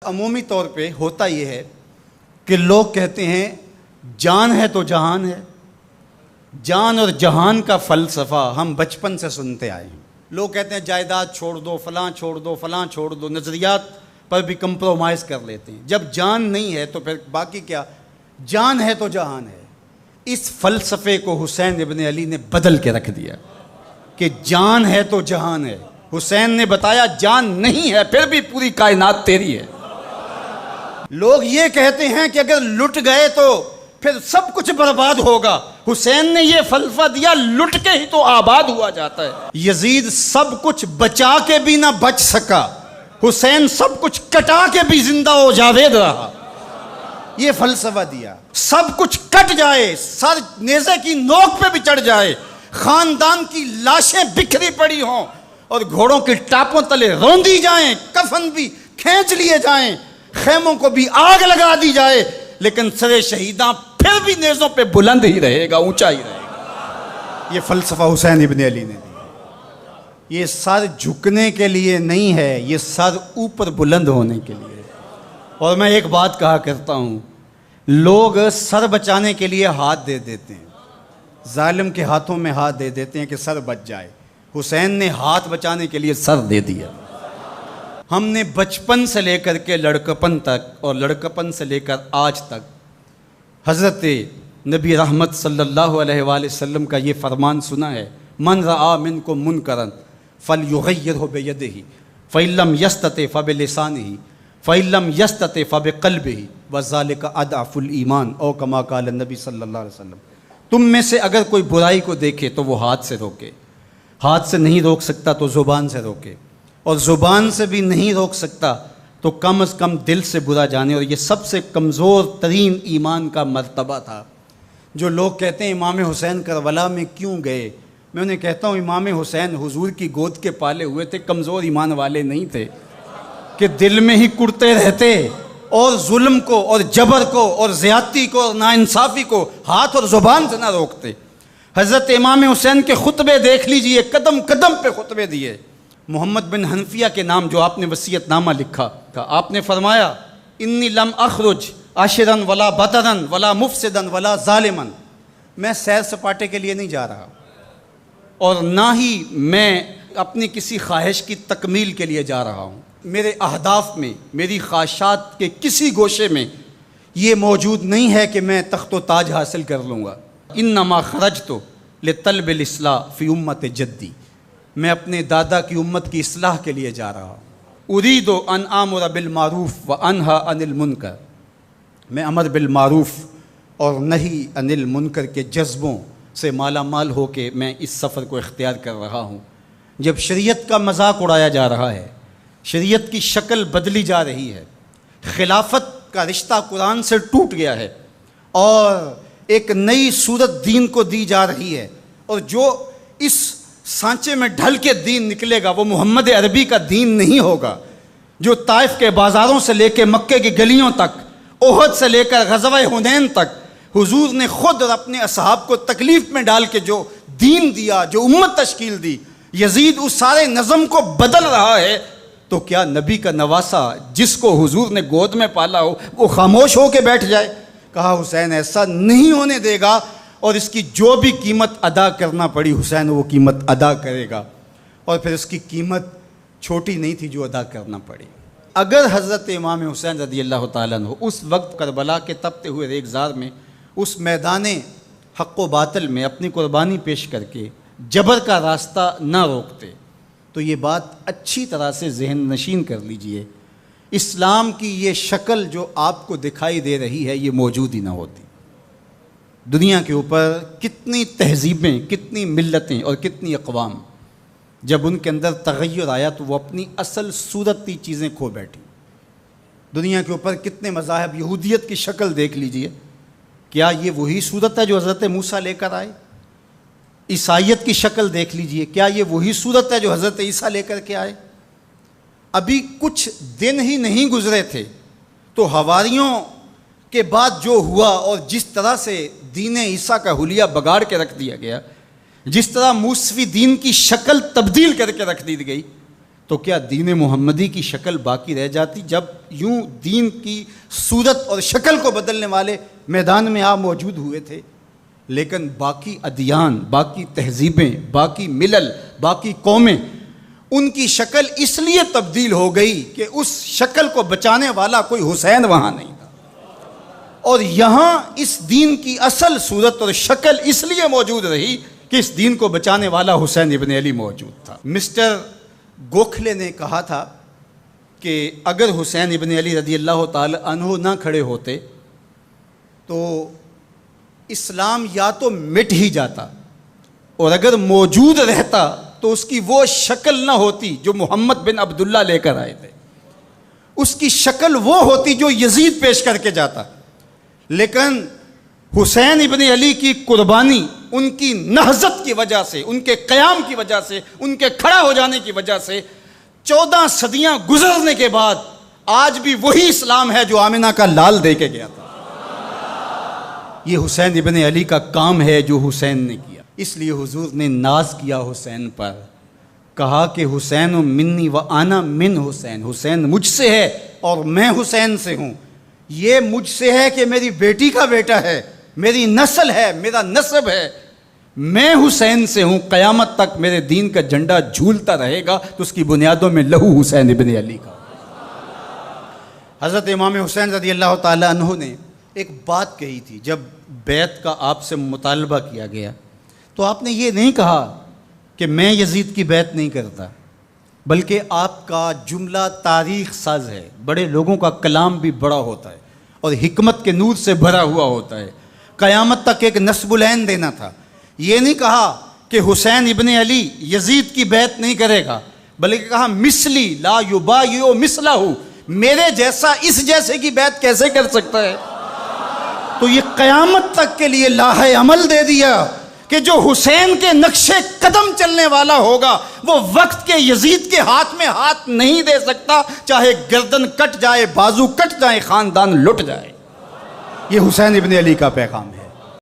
عمومی طور پہ ہوتا یہ ہے کہ لوگ کہتے ہیں جان ہے تو جہان ہے. جان اور جہان کا فلسفہ ہم بچپن سے سنتے آئے ہیں. لوگ کہتے ہیں جائیداد چھوڑ دو، فلاں چھوڑ دو، فلاں چھوڑ دو، نظریات پر بھی کمپرومائز کر لیتے ہیں. جب جان نہیں ہے تو پھر باقی کیا؟ جان ہے تو جہان ہے. اس فلسفے کو حسین ابن علی نے بدل کے رکھ دیا کہ جان ہے تو جہان ہے. حسین نے بتایا جان نہیں ہے پھر بھی پوری کائنات تیری ہے. لوگ یہ کہتے ہیں کہ اگر لٹ گئے تو پھر سب کچھ برباد ہوگا. حسین نے یہ فلسفہ دیا لٹ کے ہی تو آباد ہوا جاتا ہے. یزید سب کچھ بچا کے بھی نہ بچ سکا، حسین سب کچھ کٹا کے بھی زندہ و جاوید رہا. یہ فلسفہ دیا سب کچھ کٹ جائے، سر نیزے کی نوک پہ بھی چڑھ جائے، خاندان کی لاشیں بکھری پڑی ہوں اور گھوڑوں کے ٹاپوں تلے روندی جائیں، کفن بھی کھینچ لیے جائیں، خیموں کو بھی آگ لگا دی جائے، لیکن سر شہیداں پھر بھی نیزوں پہ بلند ہی رہے گا، اونچا ہی رہے گا. یہ فلسفہ حسین ابن علی نے دیا. یہ سر جھکنے کے لیے نہیں ہے، یہ سر اوپر بلند ہونے کے لیے. اور میں ایک بات کہا کرتا ہوں، لوگ سر بچانے کے لیے ہاتھ دے دیتے ہیں، ظالم کے ہاتھوں میں ہاتھ دے دیتے ہیں کہ سر بچ جائے. حسین نے ہاتھ بچانے کے لیے سر دے دیا. ہم نے بچپن سے لے کر کے لڑکپن تک اور لڑکپن سے لے کر آج تک حضرت نبی رحمت صلی اللہ علیہ وآلہ وسلم کا یہ فرمان سنا ہے، من رآ منکم منکرا فلیغیرہ بیدہ فإن لم یستطع فبلسانہ فإن لم یستطع فبقلبہ وذلک اضعف الایمان او کما قال النبی صلی اللہ علیہ وسلم. تم میں سے اگر کوئی برائی کو دیکھے تو وہ ہاتھ سے روکے، ہاتھ سے نہیں روک سکتا تو زبان سے روکے، اور زبان سے بھی نہیں روک سکتا تو کم از کم دل سے برا جانے. اور یہ سب سے کمزور ترین ایمان کا مرتبہ تھا. جو لوگ کہتے ہیں امام حسین کربلا میں کیوں گئے، میں انہیں کہتا ہوں امام حسین حضور کی گود کے پالے ہوئے تھے، کمزور ایمان والے نہیں تھے کہ دل میں ہی کڑتے رہتے اور ظلم کو اور جبر کو اور زیادتی کو اور ناانصافی کو ہاتھ اور زبان سے نہ روکتے. حضرت امام حسین کے خطبے دیکھ لیجئے، قدم قدم پہ خطبے دیے. محمد بن حنفیہ کے نام جو آپ نے وصیت نامہ لکھا تھا، آپ نے فرمایا انی لم اخرج عاشرا ولا بطرا ولا مفسدا ولا ظالما. میں سیر سپاٹے کے لیے نہیں جا رہا اور نہ ہی میں اپنی کسی خواہش کی تکمیل کے لیے جا رہا ہوں. میرے اہداف میں، میری خواہشات کے کسی گوشے میں یہ موجود نہیں ہے کہ میں تخت و تاج حاصل کر لوں گا. انما خرجت لطلب الاصلاح فی امت جدی. میں اپنے دادا کی امت کی اصلاح کے لیے جا رہا ہوں. ارید ان آمر بالمعروف وانہی عن المنکر. میں امر بالمعروف اور نہی عن المنکر کے جذبوں سے مالا مال ہو کے میں اس سفر کو اختیار کر رہا ہوں. جب شریعت کا مذاق اڑایا جا رہا ہے، شریعت کی شکل بدلی جا رہی ہے، خلافت کا رشتہ قرآن سے ٹوٹ گیا ہے اور ایک نئی صورت دین کو دی جا رہی ہے، اور جو اس سانچے میں ڈھل کے دین نکلے گا وہ محمد عربی کا دین نہیں ہوگا جو طائف کے بازاروں سے لے کے مکے کی گلیوں تک، احد سے لے کر غزوہ حنین تک حضور نے خود اور اپنے اصحاب کو تکلیف میں ڈال کے جو دین دیا، جو امت تشکیل دی. یزید اس سارے نظم کو بدل رہا ہے، تو کیا نبی کا نواسا جس کو حضور نے گود میں پالا ہو وہ خاموش ہو کے بیٹھ جائے؟ کہا حسین ایسا نہیں ہونے دے گا، اور اس کی جو بھی قیمت ادا کرنا پڑی حسین وہ قیمت ادا کرے گا. اور پھر اس کی قیمت چھوٹی نہیں تھی جو ادا کرنا پڑی. اگر حضرت امام حسین رضی اللہ تعالیٰ عنہ اس وقت کربلا کے تپتے ہوئے ریگزار میں، اس میدان حق و باطل میں اپنی قربانی پیش کر کے جبر کا راستہ نہ روکتے تو یہ بات اچھی طرح سے ذہن نشین کر لیجئے، اسلام کی یہ شکل جو آپ کو دکھائی دے رہی ہے یہ موجود ہی نہ ہوتی. دنیا کے اوپر کتنی تہذیبیں، کتنی ملتیں اور کتنی اقوام، جب ان کے اندر تغیر آیا تو وہ اپنی اصل صورتی چیزیں کھو بیٹھی. دنیا کے اوپر کتنے مذاہب، یہودیت کی شکل دیکھ لیجئے، کیا یہ وہی صورت ہے جو حضرت موسیٰ لے کر آئے؟ عیسائیت کی شکل دیکھ لیجئے، کیا یہ وہی صورت ہے جو حضرت عیسیٰ لے کر کے آئے؟ ابھی کچھ دن ہی نہیں گزرے تھے تو حواریوں کے بعد جو ہوا اور جس طرح سے دین عیسیٰ کا حلیہ بگاڑ کے رکھ دیا گیا، جس طرح موسوی دین کی شکل تبدیل کر کے رکھ دی گئی، تو کیا دین محمدی کی شکل باقی رہ جاتی؟ جب یوں دین کی صورت اور شکل کو بدلنے والے میدان میں آپ موجود ہوئے تھے، لیکن باقی ادیان، باقی تہذیبیں، باقی ملل، باقی قومیں، ان کی شکل اس لیے تبدیل ہو گئی کہ اس شکل کو بچانے والا کوئی حسین وہاں نہیں تھا، اور یہاں اس دین کی اصل صورت اور شکل اس لیے موجود رہی کہ اس دین کو بچانے والا حسین ابن علی موجود تھا۔ مسٹر گوکھلے نے کہا تھا کہ اگر حسین ابن علی رضی اللہ تعالی عنہ نہ کھڑے ہوتے تو اسلام یا تو مٹ ہی جاتا، اور اگر موجود رہتا تو اس کی وہ شکل نہ ہوتی جو محمد بن عبداللہ لے کر آئے تھے، اس کی شکل وہ ہوتی جو یزید پیش کر کے جاتا۔ لیکن حسین ابن علی کی قربانی، ان کی نہضت کی وجہ سے، ان کے قیام کی وجہ سے، ان کے کھڑا ہو جانے کی وجہ سے 14 صدیاں گزرنے کے بعد آج بھی وہی اسلام ہے جو آمنہ کا لال دے کے گیا تھا۔ یہ حسین ابن علی کا کام ہے جو حسین نے کیا۔ اس لیے حضور نے ناز کیا حسین پر، کہا کہ حسین منی و انا من حسین، حسین مجھ سے ہے اور میں حسین سے ہوں۔ یہ مجھ سے ہے کہ میری بیٹی کا بیٹا ہے، میری نسل ہے، میرا نسب ہے، میں حسین سے ہوں، قیامت تک میرے دین کا جھنڈا جھولتا رہے گا، تو اس کی بنیادوں میں لہو حسین ابن علی کا۔ حضرت امام حسین رضی اللہ تعالی عنہ نے ایک بات کہی تھی جب بیعت کا آپ سے مطالبہ کیا گیا، تو آپ نے یہ نہیں کہا کہ میں یزید کی بیعت نہیں کرتا، بلکہ آپ کا جملہ تاریخ ساز ہے، بڑے لوگوں کا کلام بھی بڑا ہوتا ہے اور حکمت کے نور سے بھرا ہوا ہوتا ہے، قیامت تک ایک نسب العین دینا تھا۔ یہ نہیں کہا کہ حسین ابن علی یزید کی بیعت نہیں کرے گا، بلکہ کہا مثلی لا یبایع مثلہ، میرے جیسا اس جیسے کی بیعت کیسے کر سکتا ہے؟ تو یہ قیامت تک کے لیے لاہ عمل دے دیا کہ جو حسین کے نقش قدم چلنے والا ہوگا وہ وقت کے یزید کے ہاتھ میں ہاتھ نہیں دے سکتا، چاہے گردن کٹ جائے، بازو کٹ جائے، خاندان لٹ جائے۔ یہ حسین ابن علی کا پیغام ہے۔